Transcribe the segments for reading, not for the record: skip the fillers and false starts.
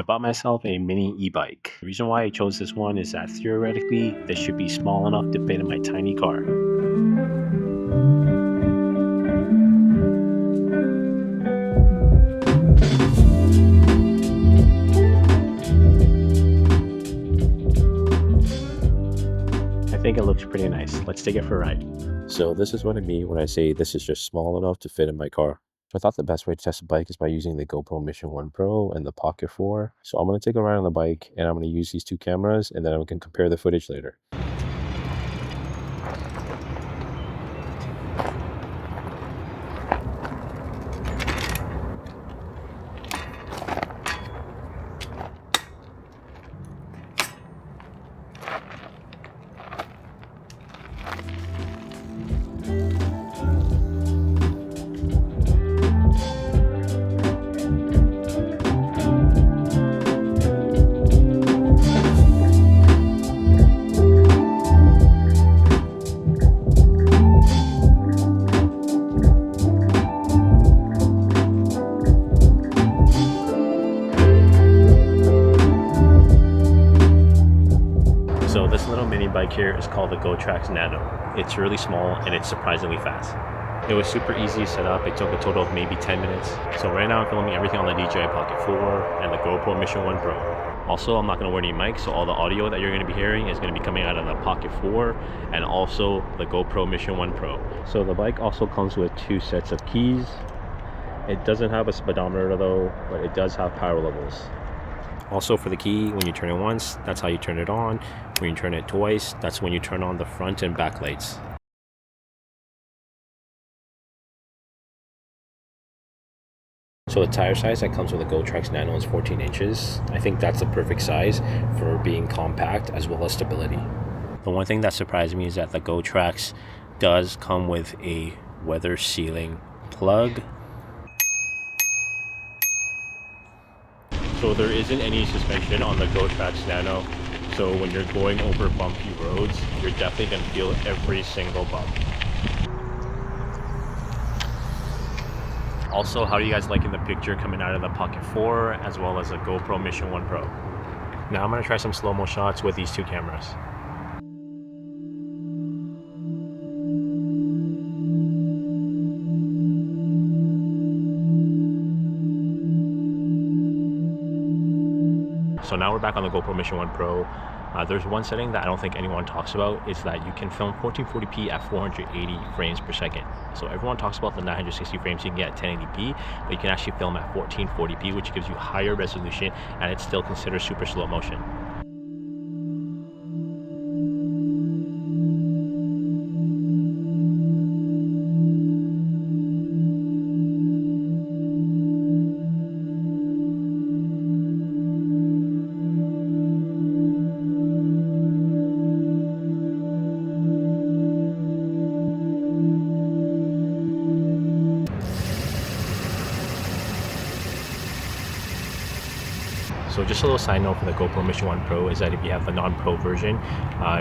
I bought myself a mini e-bike. The reason why I chose this one is that theoretically, this should be small enough to fit in my tiny car. I think it looks pretty nice. Let's take it for a ride. So this is what I mean when I say this is just small enough to fit in my car. So I thought the best way to test a bike is by using the GoPro Mission 1 Pro and the Pocket 4. So I'm going to take a ride on the bike and I'm going to use these two cameras and then we can compare the footage later. So this little mini bike here is called the GoTrax Nano. It's really small and it's surprisingly fast. It was super easy to set up. It took a total of maybe 10 minutes. So right now I'm filming everything on the DJI Pocket 4 and the GoPro Mission 1 Pro. Also, I'm not going to wear any mics, so all the audio that you're going to be hearing is going to be coming out of the Pocket 4 and also the GoPro Mission 1 Pro. So the bike also comes with two sets of keys. It doesn't have a speedometer though, but it does have power levels. Also for the key, when you turn it once, that's how you turn it on. When you turn it twice, that's when you turn on the front and back lights. So the tire size that comes with the GoTrax Nano is 14 inches. I think that's the perfect size for being compact as well as stability. The one thing that surprised me is that the GoTrax does come with a weather sealing plug. So there isn't any suspension on the GoTrax Nano, so when you're going over bumpy roads, you're definitely going to feel every single bump. Also, how are you guys liking the picture coming out of the Pocket 4 as well as the GoPro Mission 1 Pro? Now I'm going to try some slow-mo shots with these two cameras. So now we're back on the GoPro Mission 1 Pro. There's one setting that I don't think anyone talks about, is that you can film 1440p at 480 frames per second. So everyone talks about the 960 frames you can get at 1080p, but you can actually film at 1440p, which gives you higher resolution and it's still considered super slow motion. So just a little side note for the GoPro Mission 1 Pro is that if you have the non-pro version,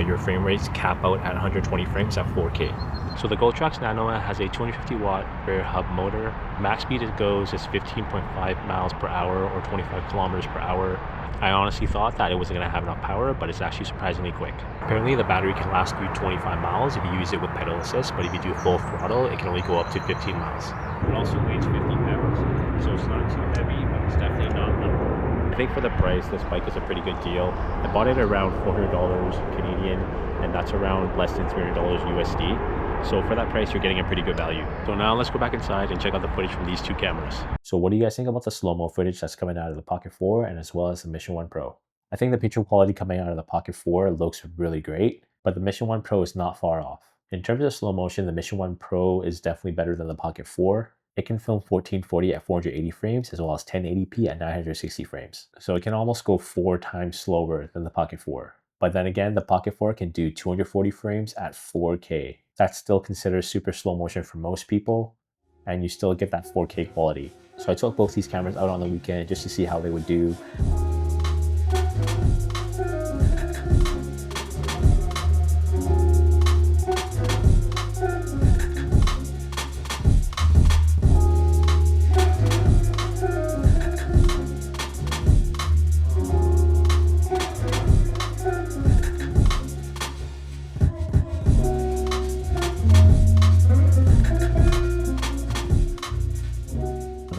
your frame rates cap out at 120 frames at 4K. So the GoTrax Nano has a 250 watt rear hub motor. Max speed it goes is 15.5 miles per hour or 25 kilometers per hour. I honestly thought that it wasn't going to have enough power, but it's actually surprisingly quick. Apparently the battery can last you 25 miles if you use it with pedal assist, but if you do full throttle, it can only go up to 15 miles. It also weighs 50 pounds, so it's not too heavy, but it's definitely not light. I think for the price, this bike is a pretty good deal. I bought it around $400 Canadian, and that's around less than $300 USD. So for that price, you're getting a pretty good value. So now let's go back inside and check out the footage from these two cameras. So what do you guys think about the slow-mo footage that's coming out of the Pocket 4 and as well as the Mission 1 Pro? I think the picture quality coming out of the Pocket 4 looks really great, but the Mission 1 Pro is not far off. In terms of slow motion, the Mission 1 Pro is definitely better than the Pocket 4. It can film 1440 at 480 frames as well as 1080p at 960 frames. So it can almost go 4 times slower than the Pocket 4. But then again, the Pocket 4 can do 240 frames at 4K. That's still considered super slow motion for most people, and you still get that 4K quality. So I took both these cameras out on the weekend just to see how they would do.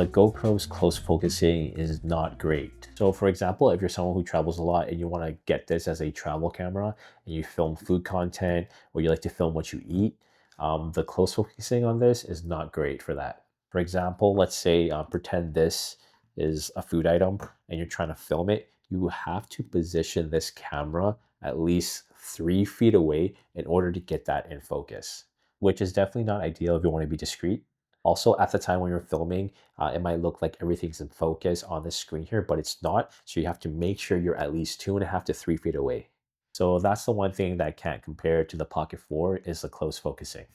the GoPro's close focusing is not great. So for example, if you're someone who travels a lot and you want to get this as a travel camera and you film food content or you like to film what you eat, the close focusing on this is not great for that. For example, let's say pretend this is a food item and you're trying to film it. You have to position this camera at least 3 feet away in order to get that in focus, which is definitely not ideal if you want to be discreet. Also, at the time when you're filming, it might look like everything's in focus on the screen here, but it's not. So you have to make sure you're at least 2.5 to 3 feet away. So that's the one thing that can't compare to the Pocket 4 is the close focusing.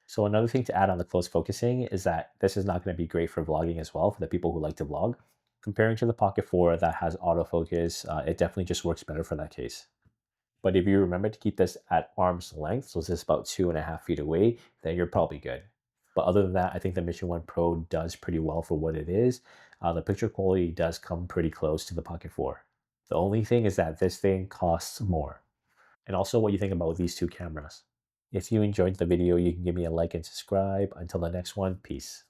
So another thing to add on the close focusing is that this is not going to be great for vlogging as well for the people who like to vlog. Comparing to the Pocket 4 that has autofocus, it definitely just works better for that case. But if you remember to keep this at arm's length, so this is about 2.5 feet away, then you're probably good. But other than that, I think the Mission 1 Pro does pretty well for what it is. The picture quality does come pretty close to the Pocket 4. The only thing is that this thing costs more. And also what you think about these two cameras. If you enjoyed the video, you can give me a like and subscribe. Until the next one, peace.